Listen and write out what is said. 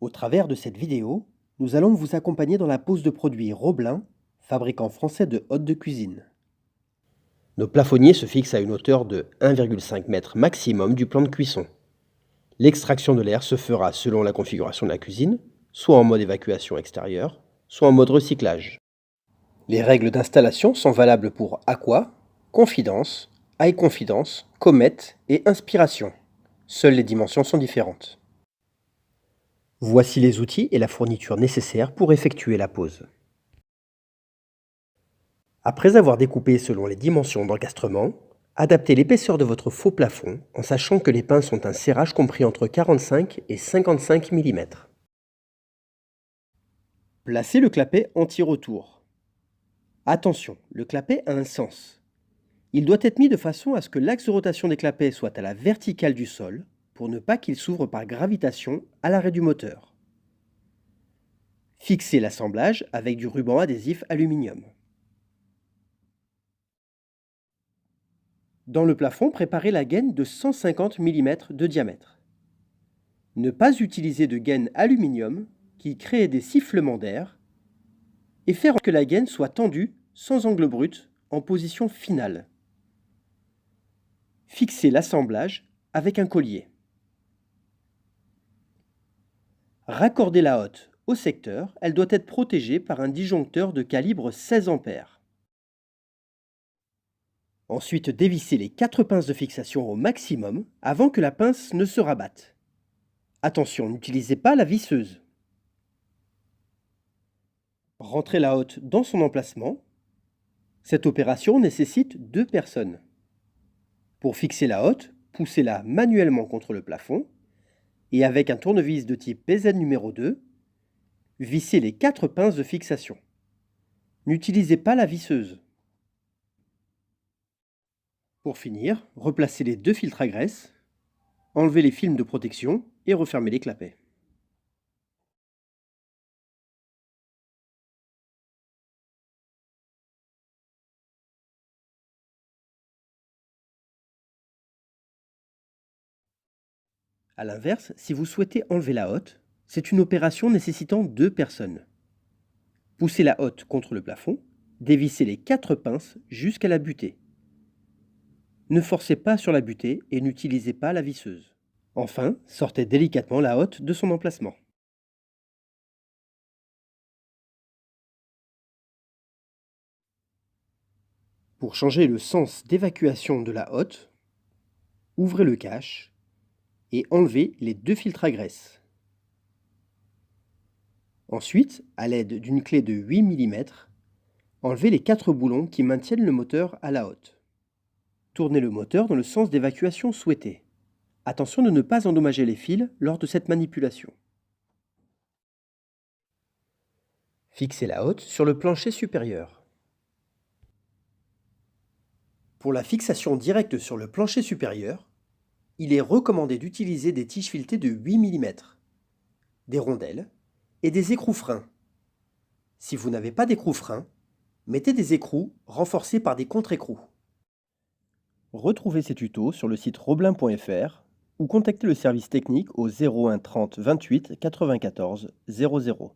Au travers de cette vidéo, nous allons vous accompagner dans la pose de produits Roblin, fabricant français de hôtes de cuisine. Nos plafonniers se fixent à une hauteur de 1,5 m maximum du plan de cuisson. L'extraction de l'air se fera selon la configuration de la cuisine, soit en mode évacuation extérieure, soit en mode recyclage. Les règles d'installation sont valables pour Aqua, Confidence, High Confidence, Comet et Inspiration. Seules les dimensions sont différentes. Voici les outils et la fourniture nécessaires pour effectuer la pose. Après avoir découpé selon les dimensions d'encastrement, adaptez l'épaisseur de votre faux plafond en sachant que les pinces ont un serrage compris entre 45 et 55 mm. Placez le clapet anti-retour. Attention, le clapet a un sens. Il doit être mis de façon à ce que l'axe de rotation des clapets soit à la verticale du sol pour ne pas qu'il s'ouvre par gravitation à l'arrêt du moteur. Fixez l'assemblage avec du ruban adhésif aluminium. Dans le plafond, préparez la gaine de 150 mm de diamètre. Ne pas utiliser de gaine aluminium qui crée des sifflements d'air et faire que la gaine soit tendue sans angle brut en position finale. Fixez l'assemblage avec un collier. Raccordez la hotte au secteur, elle doit être protégée par un disjoncteur de calibre 16 A. Ensuite, dévissez les 4 pinces de fixation au maximum avant que la pince ne se rabatte. Attention, n'utilisez pas la visseuse. Rentrez la hotte dans son emplacement. Cette opération nécessite 2 personnes. Pour fixer la hotte, poussez-la manuellement contre le plafond et avec un tournevis de type PZ numéro 2, vissez les 4 pinces de fixation. N'utilisez pas la visseuse. Pour finir, replacez les 2 filtres à graisse, enlevez les films de protection et refermez les clapets. A l'inverse, si vous souhaitez enlever la hotte, c'est une opération nécessitant 2 personnes. Poussez la hotte contre le plafond, dévissez les 4 pinces jusqu'à la butée. Ne forcez pas sur la butée et n'utilisez pas la visseuse. Enfin, sortez délicatement la hotte de son emplacement. Pour changer le sens d'évacuation de la hotte, ouvrez le cache et enlevez les 2 filtres à graisse. Ensuite, à l'aide d'une clé de 8 mm, enlevez les 4 boulons qui maintiennent le moteur à la hotte. Tournez le moteur dans le sens d'évacuation souhaité. Attention de ne pas endommager les fils lors de cette manipulation. Fixez la hotte sur le plancher supérieur. Pour la fixation directe sur le plancher supérieur, il est recommandé d'utiliser des tiges filetées de 8 mm, des rondelles et des écrous freins. Si vous n'avez pas d'écrous freins, mettez des écrous renforcés par des contre-écrous. Retrouvez ces tutos sur le site roblin.fr ou contactez le service technique au 01 30 28 94 00.